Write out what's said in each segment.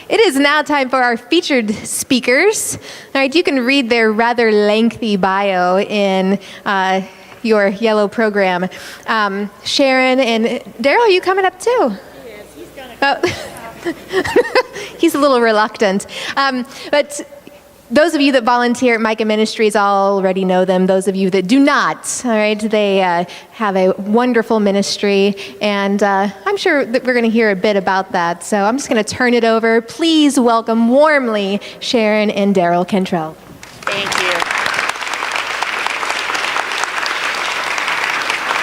It is now time for our featured speakers. All right, you can read their rather lengthy bio in your yellow program. Sharon and Darrel, are you coming up too? He is. He's gonna He's a little reluctant. But those of you that volunteer at Micah Ministries already know them. Those of you that do not, all right, they have a wonderful ministry, and I'm sure that we're going to hear a bit about that. So I'm just going to turn it over. Please welcome warmly Sharon and Darrel Cantrell. Thank you.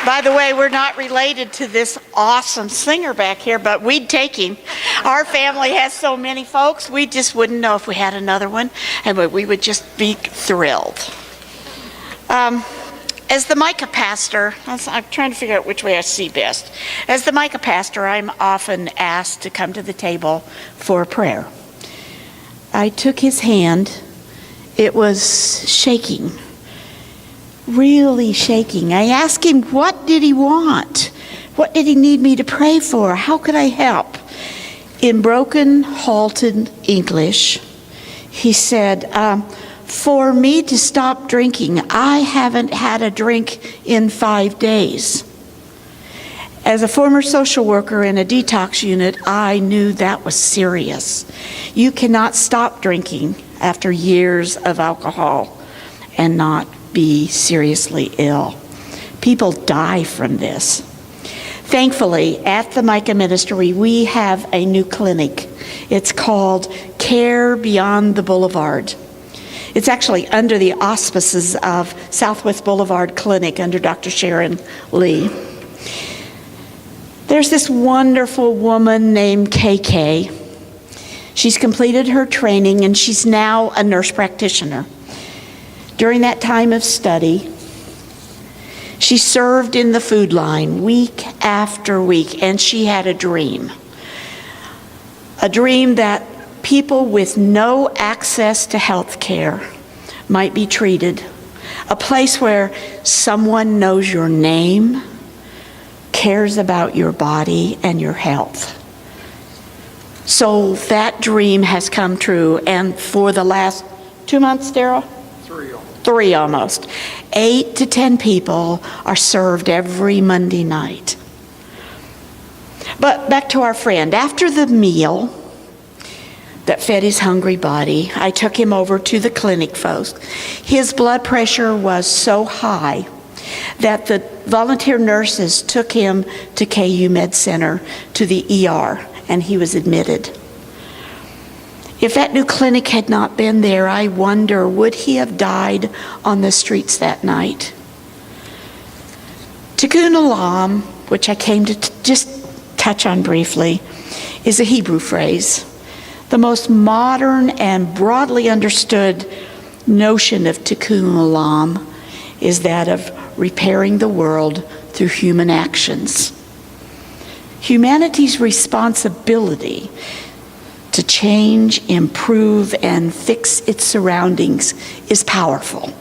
By the way, we're not related to this awesome singer back here, but we'd take him. Our family has so many folks, we just wouldn't know if we had another one, and we would just be thrilled. As the Micah pastor, I'm trying to figure out which way I see best. As the Micah pastor, I'm often asked to come to the table for a prayer. I took his hand. It was shaking. Really shaking. I asked him, what did he want? What did he need me to pray for? How could I help? In broken, halted English, he said, for me to stop drinking. I haven't had a drink in 5 days. As a former social worker in a detox unit, I knew that was serious. You cannot stop drinking after years of alcohol and not be seriously ill. People die from this. Thankfully, at the Micah Ministry, we have a new clinic. It's called Care Beyond the Boulevard. It's actually under the auspices of Southwest Boulevard Clinic under Dr. Sharon Lee. There's this wonderful woman named KK. She's completed her training and she's now a nurse practitioner. During that time of study, she served in the food line week after week, and she had a dream that people with no access to health care might be treated, a place where someone knows your name, cares about your body and your health. So that dream has come true, and for the last 2 months, Darrel? 3 almost. 8 to 10 people are served every Monday night. But back to our friend. After the meal that fed his hungry body, I took him over to the clinic, folks. His blood pressure was so high that the volunteer nurses took him to KU Med Center to the ER, and he was admitted. If that new clinic had not been there, I wonder, would he have died on the streets that night? Tikkun Olam, which I came to just touch on briefly, is a Hebrew phrase. The most modern and broadly understood notion of Tikkun Olam is that of repairing the world through human actions. Humanity's responsibility to change, improve, and fix its surroundings is powerful.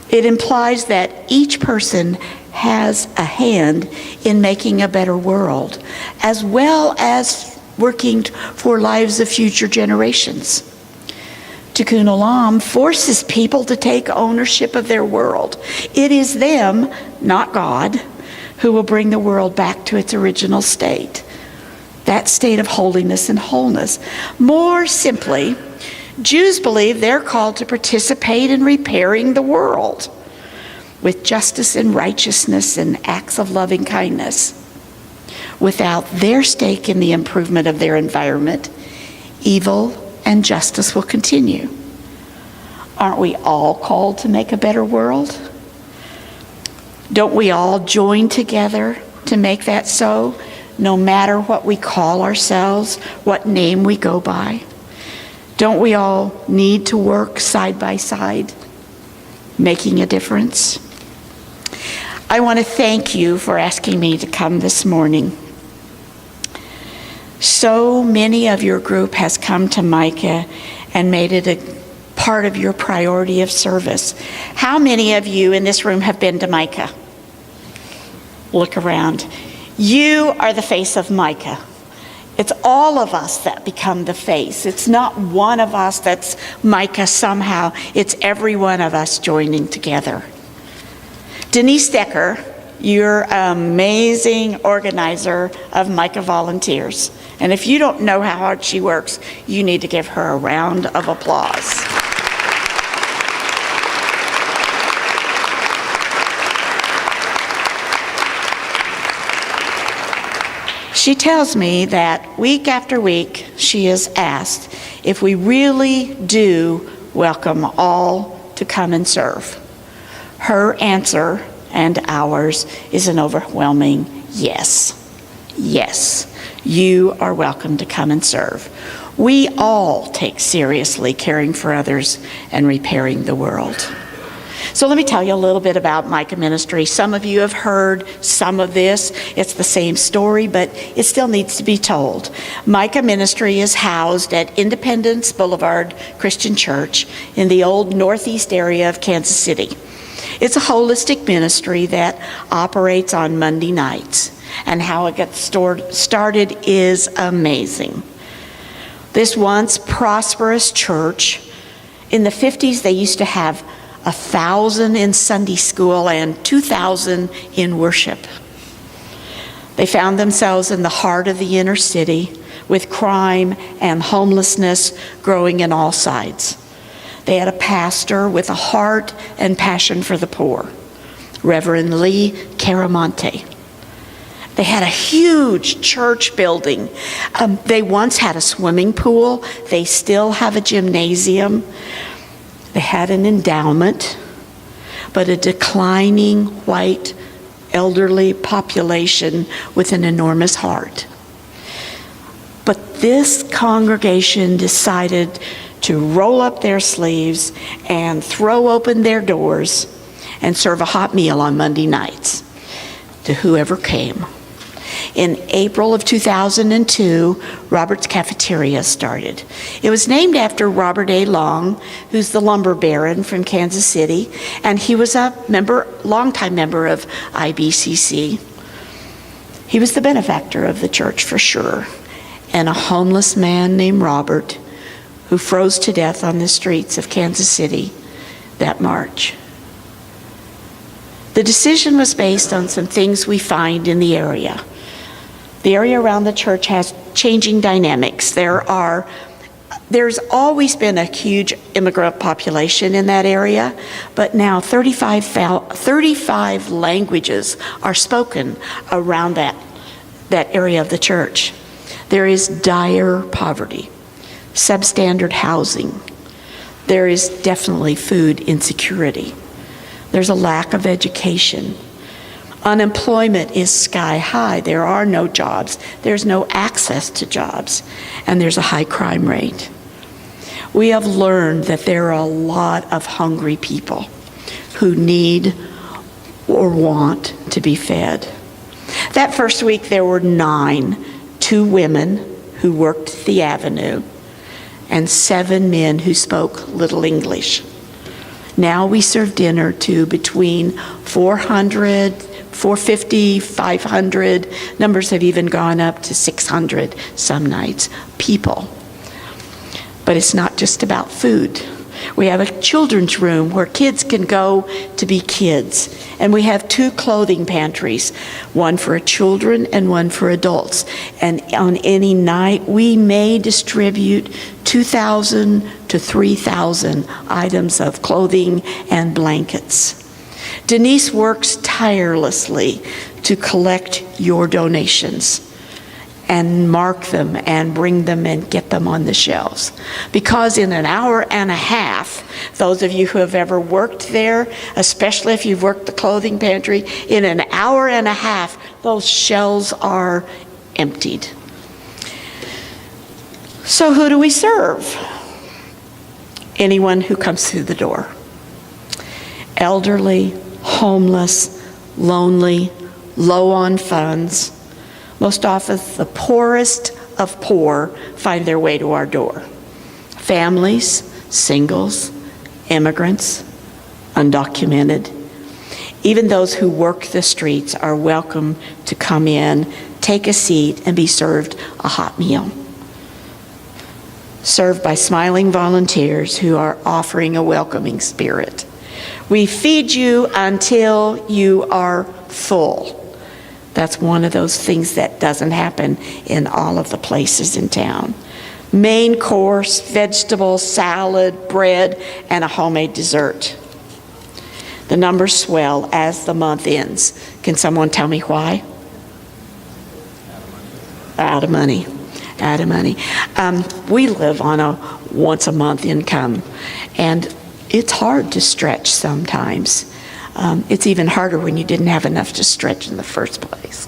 It implies that each person has a hand in making a better world, as well as working for lives of future generations. Tikkun Olam forces people to take ownership of their world. It is them, not God, who will bring the world back to its original state. That state of holiness and wholeness. More simply, Jews believe they're called to participate in repairing the world with justice and righteousness and acts of loving kindness. Without their stake in the improvement of their environment, evil and justice will continue. Aren't we all called to make a better world? Don't we all join together to make that so? No matter what we call ourselves, what name we go by? Don't we all need to work side by side, making a difference? I want to thank you for asking me to come this morning. So many of your group has come to Micah and made it a part of your priority of service. How many of you in this room have been to Micah? Look around. You are the face of Micah. It's all of us that become the face. It's not one of us that's Micah somehow. It's every one of us joining together. Denise Decker, you're an amazing organizer of Micah volunteers. And if you don't know how hard she works, you need to give her a round of applause. She tells me that week after week she is asked if we really do welcome all to come and serve. Her answer and ours is an overwhelming yes. Yes, you are welcome to come and serve. We all take seriously caring for others and repairing the world. So let me tell you a little bit about Micah Ministry. Some of you have heard some of this. It's the same story, but it still needs to be told. Micah Ministry is housed at Independence Blvd Christian Church in the old northeast area of Kansas City. It's a holistic ministry that operates on Monday nights, and how it gets started is amazing. This once prosperous church, in the 50s they used to have 1,000 in Sunday school and 2,000 in worship. They found themselves in the heart of the inner city with crime and homelessness growing in all sides. They had a pastor with a heart and passion for the poor, Reverend Lee Caramonte. They had a huge church building. They once had a swimming pool. They still have a gymnasium. They had an endowment, but a declining white elderly population with an enormous heart. But this congregation decided to roll up their sleeves and throw open their doors and serve a hot meal on Monday nights to whoever came. In April of 2002, Robert's Cafeteria started. It was named after Robert A. Long, who's the lumber baron from Kansas City, and he was a longtime member of IBCC. He was the benefactor of the church for sure, and a homeless man named Robert who froze to death on the streets of Kansas City that March. The decision was based on some things we find in the area. The area around the church has changing dynamics. There's always been a huge immigrant population in that area, but now 35 languages are spoken around that area of the church. There is dire poverty, substandard housing. There is definitely food insecurity. There's a lack of education. Unemployment is sky high. There are no jobs. There's no access to jobs. And there's a high crime rate. We have learned that there are a lot of hungry people who need or want to be fed. That first week there were 2 women who worked the avenue, and 7 men who spoke little English. Now we serve dinner to between 400, 450, 500, numbers have even gone up to 600 some nights, people. But it's not just about food. We have a children's room where kids can go to be kids. And we have 2 clothing pantries, one for children and one for adults. And on any night, we may distribute 2,000 to 3,000 items of clothing and blankets. Denise works tirelessly to collect your donations and mark them and bring them and get them on the shelves. Because in an hour and a half, those of you who have ever worked there, especially if you've worked the clothing pantry, in an hour and a half, those shelves are emptied. So who do we serve? Anyone who comes through the door. Elderly, homeless, lonely, low on funds. Most often, the poorest of poor find their way to our door. Families, singles, immigrants, undocumented. Even those who work the streets are welcome to come in take a seat, and be served a hot meal. Served by smiling volunteers who are offering a welcoming spirit. We feed you until you are full. That's one of those things that doesn't happen in all of the places in town. Main course, vegetables, salad, bread, and a homemade dessert. The numbers swell as the month ends. Can someone tell me why? Out of money. Out of money. We live on a once a month income, and it's hard to stretch sometimes. It's even harder when you didn't have enough to stretch in the first place.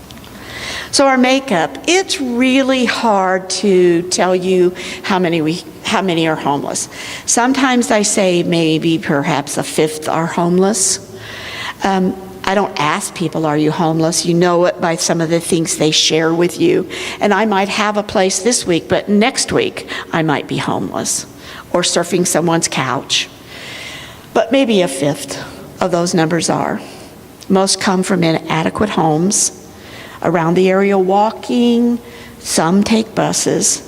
So our makeup, it's really hard to tell you how many are homeless. Sometimes I say maybe perhaps a fifth are homeless. I don't ask people, are you homeless? You know it by some of the things they share with you. And I might have a place this week, but next week I might be homeless or surfing someone's couch. But maybe a fifth of those numbers are. Most come from inadequate homes, around the area walking, some take buses.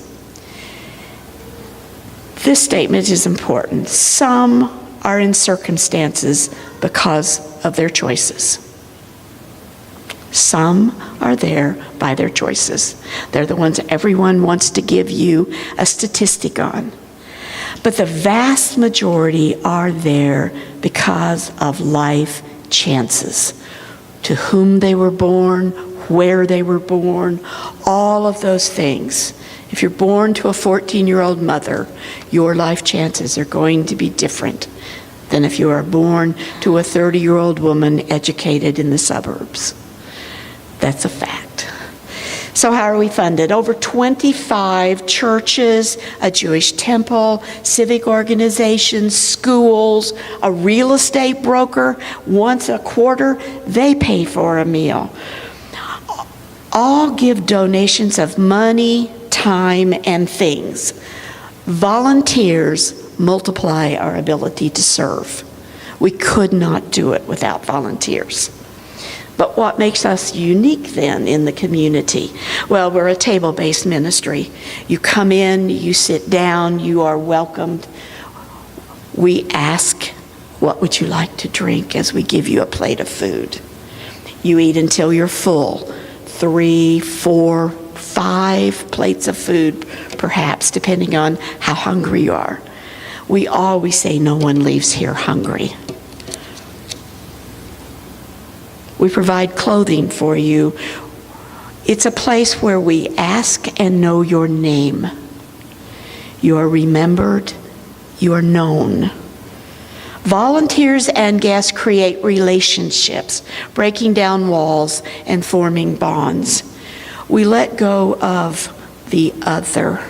This statement is important. Some are in circumstances because of their choices. Some are there by their choices. They're the ones everyone wants to give you a statistic on. But the vast majority are there because of life chances. To whom they were born, where they were born, all of those things. If you're born to a 14-year-old mother, your life chances are going to be different than if you are born to a 30-year-old woman educated in the suburbs. That's a fact. So how are we funded? Over 25 churches, a Jewish temple, civic organizations, schools, a real estate broker, once a quarter, they pay for a meal. All give donations of money, time, and things. Volunteers multiply our ability to serve. We could not do it without volunteers. But what makes us unique then in the community? Well, we're a table-based ministry. You come in, you sit down, you are welcomed. We ask, what would you like to drink, as we give you a plate of food. You eat until you're full. 3, 4, 5 plates of food, perhaps, depending on how hungry you are. We always say no one leaves here hungry. We provide clothing for you. It's a place where we ask and know your name. You are remembered. You are known. Volunteers and guests create relationships, breaking down walls and forming bonds. We let go of the other.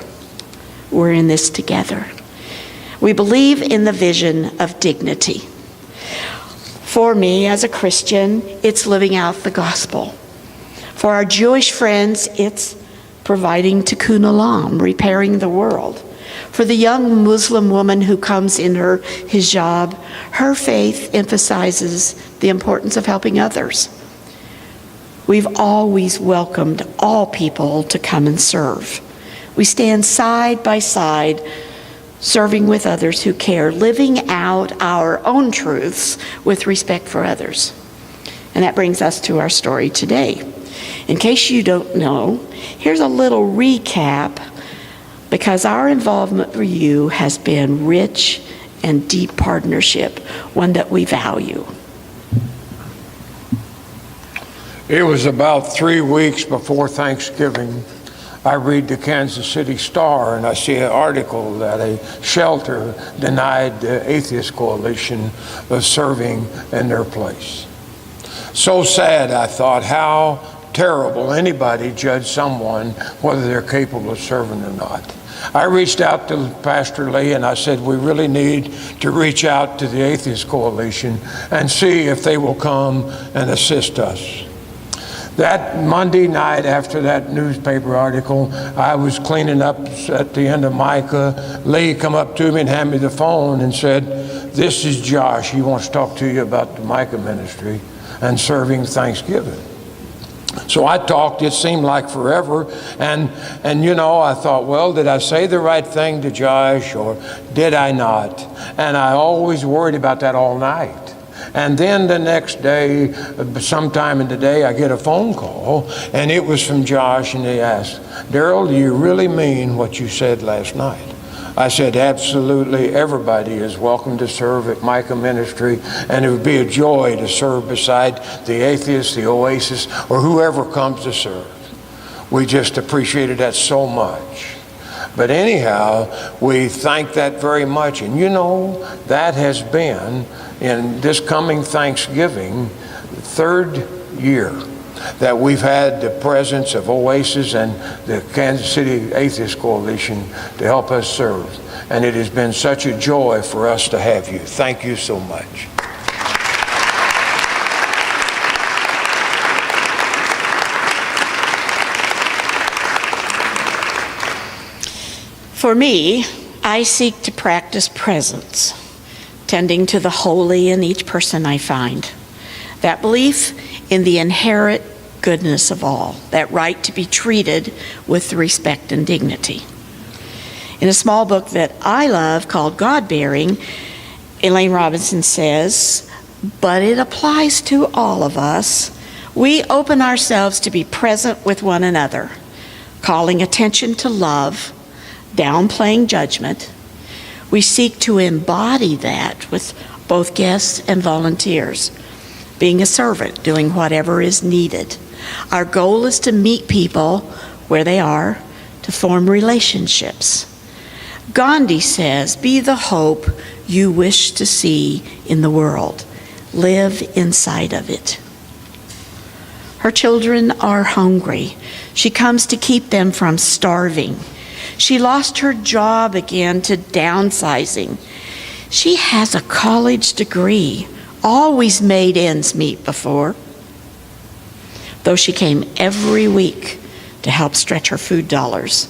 We're in this together. We believe in the vision of dignity. For me, as a Christian, it's living out the gospel. For our Jewish friends, it's providing Tikkun Olam, repairing the world. For the young Muslim woman who comes in her hijab, her faith emphasizes the importance of helping others. We've always welcomed all people to come and serve. We stand side by side, serving with others who care, living out our own truths with respect for others. And that brings us to our story today. In case you don't know, here's a little recap, because our involvement for you has been rich and deep partnership, one that we value. It was about 3 weeks before Thanksgiving. I read the Kansas City Star, and I see an article that a shelter denied the Atheist Coalition of serving in their place. So sad, I thought, how terrible anybody judge someone whether they're capable of serving or not. I reached out to Pastor Lee and I said, we really need to reach out to the Atheist Coalition and see if they will come and assist us. That Monday night after that newspaper article, I was cleaning up at the end of Micah. Lee come up to me and handed me the phone and said, this is Josh. He wants to talk to you about the Micah Ministry and serving Thanksgiving. So I talked, it seemed like forever, and I thought, well, did I say the right thing to Josh, or did I not? And I always worried about that all night. And then the next day, sometime in the day, I get a phone call, and it was from Josh, and he asked, Darrel, do you really mean what you said last night? I said, absolutely, everybody is welcome to serve at Micah Ministry, and it would be a joy to serve beside the Atheists, the Oasis, or whoever comes to serve. We just appreciated that so much. But anyhow, we thank that very much. And that has been, in this coming Thanksgiving, the third year that we've had the presence of Oasis and the Kansas City Atheist Coalition to help us serve. And it has been such a joy for us to have you. Thank you so much. For me, I seek to practice presence, tending to the holy in each person I find. That belief in the inherent goodness of all, that right to be treated with respect and dignity. In a small book that I love called God-Bearing, Elaine Robinson says, but it applies to all of us. We open ourselves to be present with one another, calling attention to love, downplaying judgment. We seek to embody that with both guests and volunteers, being a servant, doing whatever is needed. Our goal is to meet people where they are, to form relationships. Gandhi says, be the hope you wish to see in the world. Live inside of it. Her children are hungry. She comes to keep them from starving. She lost her job again to downsizing. She has a college degree, always made ends meet before, though she came every week to help stretch her food dollars.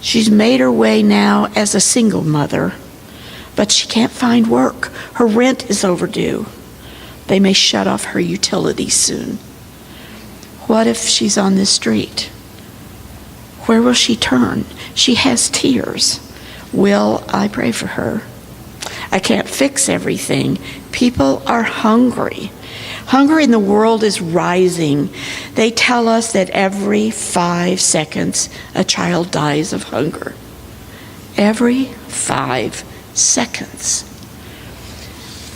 She's made her way now as a single mother, but she can't find work. Her rent is overdue. They may shut off her utilities soon. What if she's on the street? Where will she turn? She has tears. Will I pray for her? I can't fix everything. People are hungry. Hunger in the world is rising. They tell us that every 5 seconds a child dies of hunger. Every 5 seconds.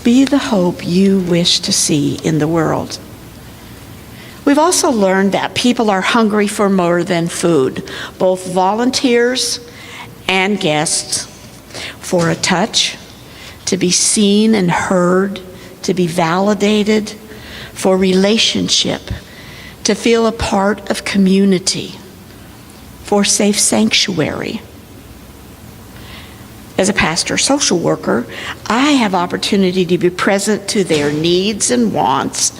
Be the hope you wish to see in the world. We've also learned that people are hungry for more than food, both volunteers and guests, for a touch, to be seen and heard, to be validated, for relationship, to feel a part of community, for safe sanctuary. As a pastor social worker, I have opportunity to be present to their needs and wants,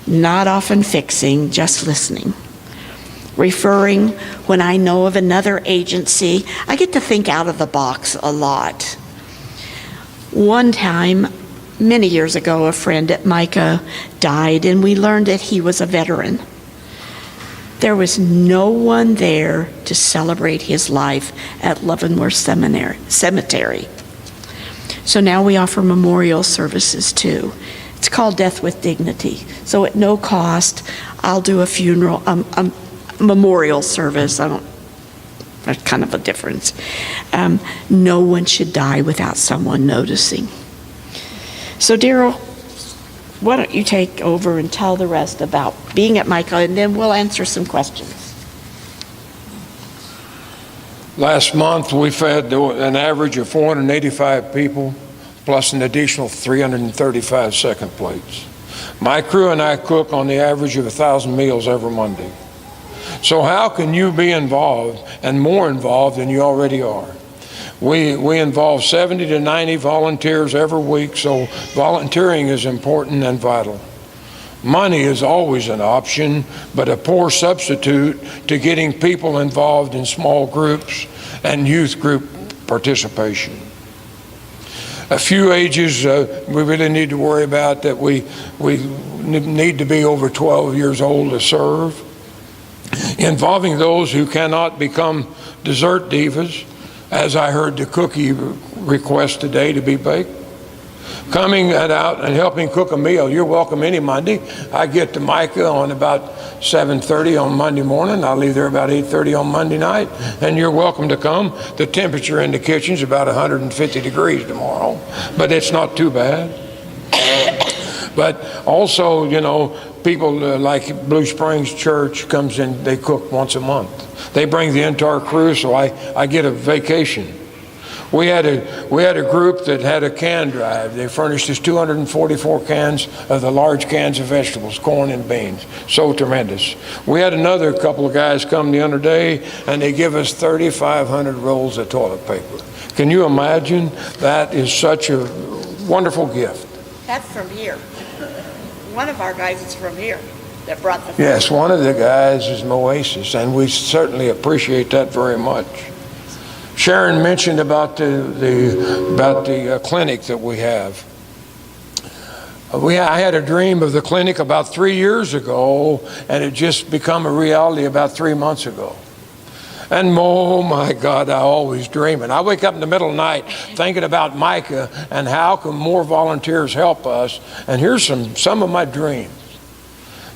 not often fixing, just listening. Referring when I know of another agency, I get to think out of the box a lot. One time, many years ago, a friend at Micah died, and we learned that he was a veteran. There was no one there to celebrate his life at Leavenworth Cemetery. So now we offer memorial services too. It's called Death with Dignity. So at no cost, I'll do a funeral, memorial service. There's kind of a difference. No one should die without someone noticing. So Darrel, why don't you take over and tell the rest about being at Micah, and then we'll answer some questions. Last month, we fed an average of 485 people, plus an additional 335 second plates. My crew and I cook on the average of 1,000 meals every Monday. So how can you be involved, and more involved than you already are? We involve 70 to 90 volunteers every week, so volunteering is important and vital. Money is always an option, but a poor substitute to getting people involved in small groups and youth group participation. A few ages we really need to worry about, that we need to be over 12 years old to serve. Involving those who cannot become dessert divas, as I heard the cookie request today to be baked. Coming out and helping cook a meal. You're welcome any Monday. I get to Micah on about 7:30 on Monday morning. I'll leave there about 8:30 on Monday night, and you're welcome to come. The temperature in the kitchen is about 150 degrees tomorrow, but it's not too bad. But also, you know, people like Blue Springs Church comes in, they cook once a month. They bring the entire crew, so I get a vacation. We had a group that had a can drive. They furnished us 244 cans of the large cans of vegetables, corn and beans. So tremendous. We had another couple of guys come the other day, and they give us 3,500 rolls of toilet paper. Can you imagine? That is such a wonderful gift. That's from here. One of our guys is from here that brought the food. Yes, one of the guys is from Oasis, and we certainly appreciate that very much. Sharon mentioned about the clinic that we have. I had a dream of the clinic about 3 years ago, and it just become a reality about 3 months ago. And oh my God, I always dream. And I wake up in the middle of the night thinking about Micah and how can more volunteers help us. And here's some of my dreams.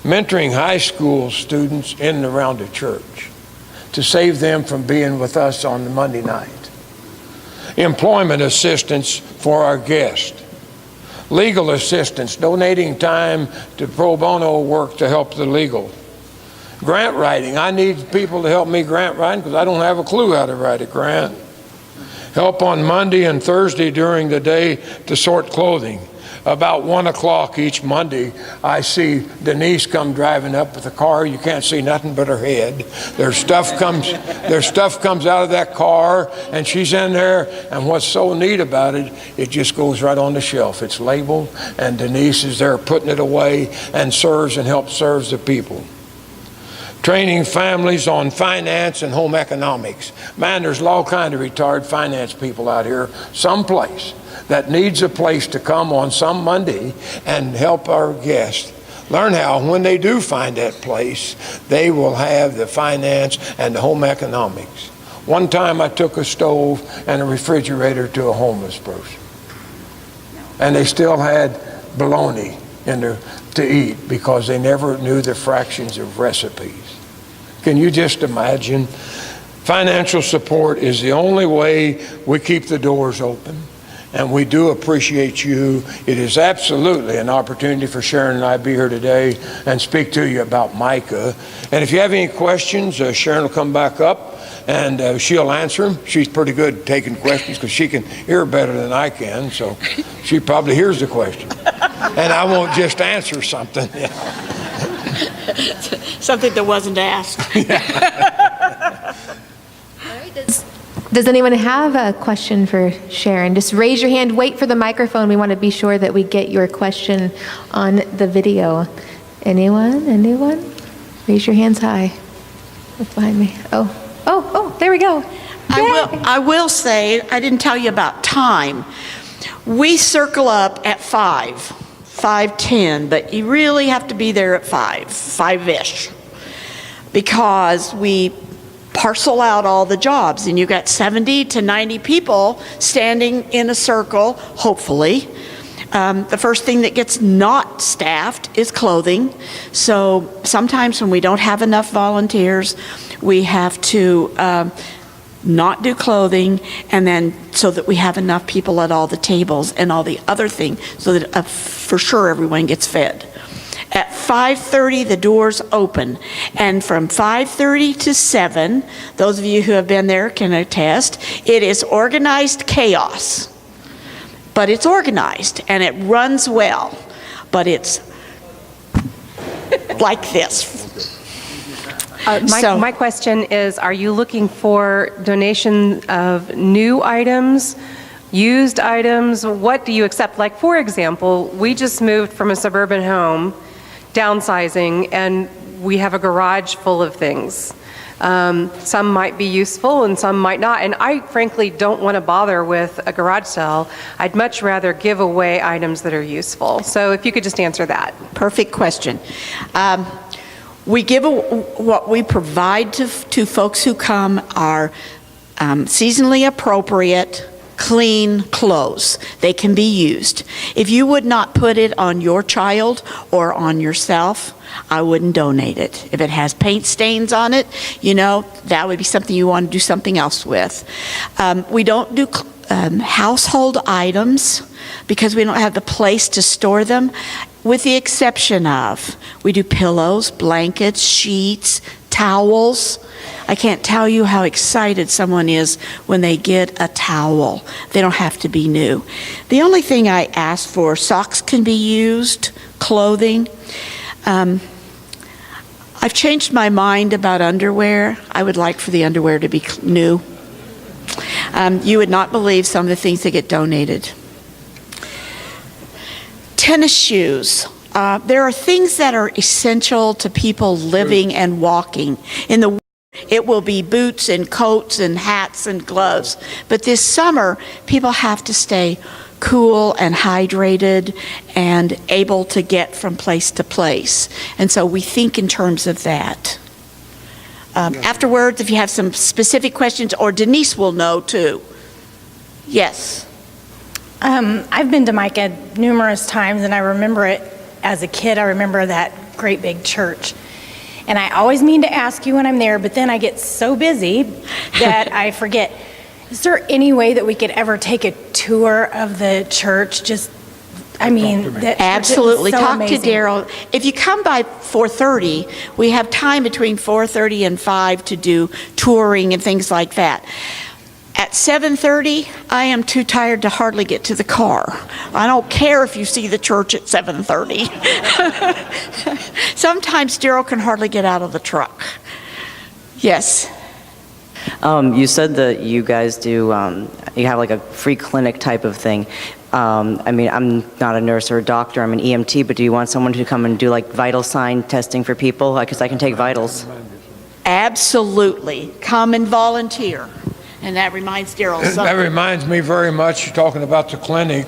Mentoring high school students in and around the church to save them from being with us on the Monday night. Employment assistance for our guests. Legal assistance, donating time to pro bono work to help the legal. Grant writing. I need people to help me grant writing because I don't have a clue how to write a grant. Help on Monday and Thursday during the day to sort clothing. About 1 o'clock each Monday, I see Denise come driving up with a car. You can't see nothing but her head. Their stuff comes out of that car, and she's in there. And what's so neat about it, it just goes right on the shelf. It's labeled, and Denise is there putting it away and serves and helps serve the people. Training families on finance and home economics. Man, there's all kind of retired finance people out here someplace that needs a place to come on some Monday and help our guests learn how, when they do find that place, they will have the finance and the home economics. One time I took a stove and a refrigerator to a homeless person, and they still had bologna in there to eat because they never knew the fractions of recipes. Can you just imagine? Financial support is the only way we keep the doors open, and we do appreciate you. It is absolutely an opportunity for Sharon and I to be here today and speak to you about Micah. And if you have any questions, Sharon will come back up and she'll answer them. She's pretty good at taking questions because she can hear better than I can, so she probably hears the question. And I won't just answer something. Something that wasn't asked. All right, does anyone have a question for Sharon? Just raise your hand, wait for the microphone. We want to be sure that we get your question on the video. Anyone? Raise your hands high. What's behind me? Oh, there we go. I will say, I didn't tell you about time. We circle up at 5:10, but you really have to be there at 5-ish, because we parcel out all the jobs, and you got 70 to 90 people standing in a circle, hopefully. The first thing that gets not staffed is clothing. So sometimes when we don't have enough volunteers, we have to not do clothing, and then so that we have enough people at all the tables and all the other things, so that for sure everyone gets fed. At 5:30, the doors open, and from 5:30 to 7, those of you who have been there can attest, it is organized chaos. But it's organized, and it runs well, but it's like this. My question is, are you looking for donation of new items, used items? What do you accept? Like, for example, we just moved from a suburban home, downsizing, and we have a garage full of things. Some might be useful and some might not. And I frankly don't want to bother with a garage sale. I'd much rather give away items that are useful. So if you could just answer that. Perfect question. What we provide to folks who come are seasonally appropriate, clean clothes. They can be used. If you would not put it on your child or on yourself, I wouldn't donate it. If it has paint stains on it, that would be something you want to do something else with. We don't do household items because we don't have the place to store them, with the exception of we do pillows, blankets, sheets, towels. I can't tell you how excited someone is when they get a towel. They don't have to be new. The only thing I ask for, socks can be used, clothing. I've changed my mind about underwear. I would like for the underwear to be new. You would not believe some of the things that get donated. Tennis shoes. There are things that are essential to people living and walking. It will be boots and coats and hats and gloves. But this summer, people have to stay cool and hydrated and able to get from place to place. And so we think in terms of that. Afterwards, if you have some specific questions, or Denise will know too. Yes. I've been to Micah numerous times, and I remember it as a kid. I remember that great big church. And I always mean to ask you when I'm there, but then I get so busy that I forget. Is there any way that we could ever take a tour of the church? Absolutely. So Talk amazing. to Darrell. If you come by 4:30, we have time between 4:30 and 5 to do touring and things like that. At 7:30, I am too tired to hardly get to the car. I don't care if you see the church at 7:30. Sometimes Darrell can hardly get out of the truck. Yes. You said that you guys do, you have like a free clinic type of thing. I'm not a nurse or a doctor, I'm an EMT, but do you want someone to come and do like vital sign testing for people? Because I can take vitals. Absolutely. Come and volunteer. And that reminds Darrell something. That reminds me very much, talking about the clinic,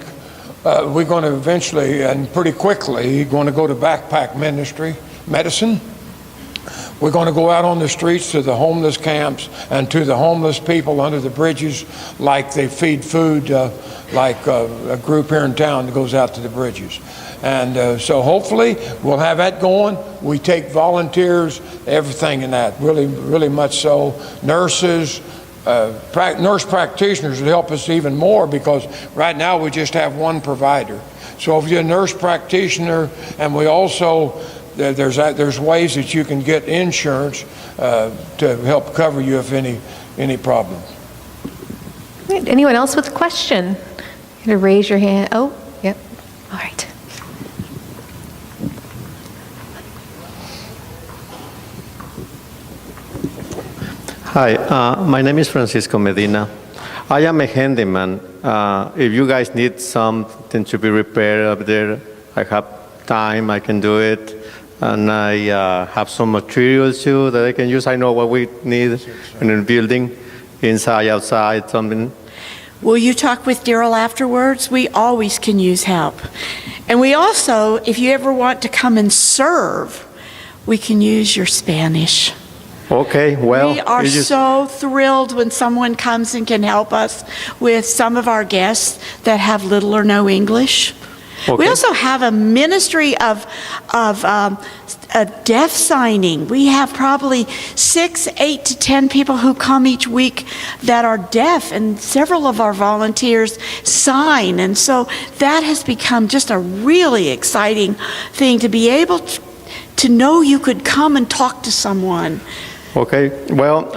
we're going to eventually, and pretty quickly, going to go to backpack ministry, medicine. We're going to go out on the streets to the homeless camps and to the homeless people under the bridges, like they feed food, like a group here in town that goes out to the bridges. And so hopefully we'll have that going. We take volunteers, everything in that, really, really much so. Nurses, nurse practitioners would help us even more, because right now we just have one provider. So if you're a nurse practitioner, and we also, there's ways that you can get insurance to help cover you if any problem. Great. Anyone else with a question? You're gonna raise your hand. Oh, yep. All right. Hi, my name is Francisco Medina. I am a handyman. If you guys need something to be repaired up there, I have time, I can do it. And I have some materials too that I can use. I know what we need in the building, inside, outside, something. Will you talk with Darrell afterwards? We always can use help. And we also, if you ever want to come and serve, we can use your Spanish. Okay, well. We are so thrilled when someone comes and can help us with some of our guests that have little or no English. Okay. We also have a ministry of a deaf signing. We have probably 6, 8 to 10 people who come each week that are deaf, and several of our volunteers sign. And so that has become just a really exciting thing, to be able to know you could come and talk to someone. Okay, well,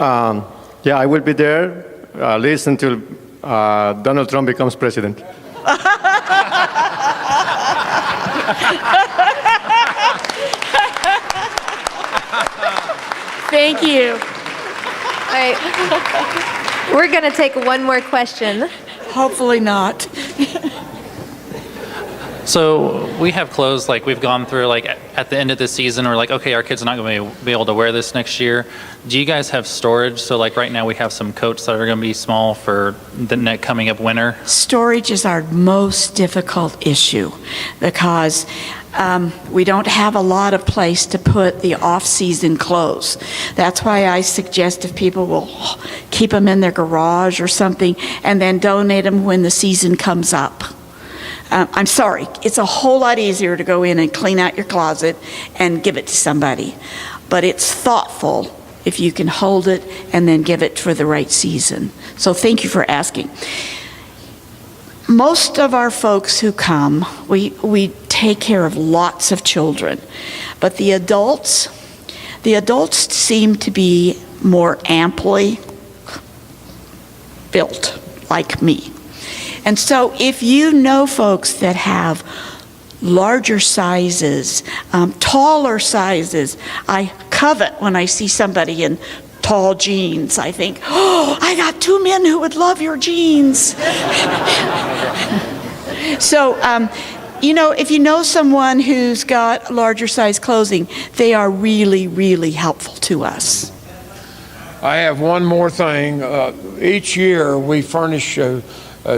yeah, I will be there at least until Donald Trump becomes president. Thank you. All right. We're going to take one more question. Hopefully not. So we have clothes, like we've gone through, like at the end of the season, we're like, okay, our kids are not going to be able to wear this next year. Do you guys have storage? So like right now we have some coats that are going to be small for the coming up winter. Storage is our most difficult issue because we don't have a lot of place to put the off-season clothes. That's why I suggest if people will keep them in their garage or something and then donate them when the season comes up. I'm sorry, it's a whole lot easier to go in and clean out your closet and give it to somebody. But it's thoughtful if you can hold it and then give it for the right season. So thank you for asking. Most of our folks who come, we take care of lots of children. But the adults seem to be more amply built, like me. And so if you know folks that have larger sizes, taller sizes, I covet when I see somebody in tall jeans. I think, oh, I got two men who would love your jeans. So, if you know someone who's got larger size clothing, they are really, really helpful to us. I have one more thing. Each year we furnish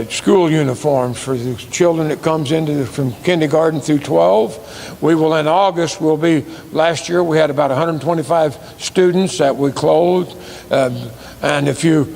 school uniforms for the children that comes from kindergarten through 12. We will in August, last year we had about 125 students that we clothed. And if you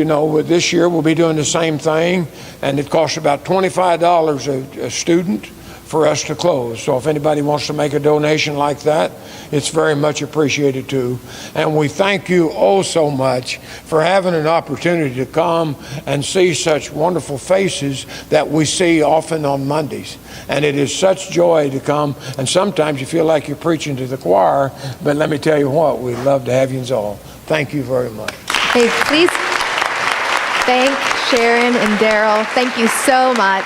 know, this year we'll be doing the same thing, and it costs about $25 a student for us to clothe. So if anybody wants to make a donation like that, it's very much appreciated too. And we thank you oh so much for having an opportunity to come and see such wonderful faces that we see often on Mondays. And it is such joy to come, and sometimes you feel like you're preaching to the choir, but let me tell you what, we'd love to have you all. Thank you very much. Hey, please thank Sharon and Darrel. Thank you so much.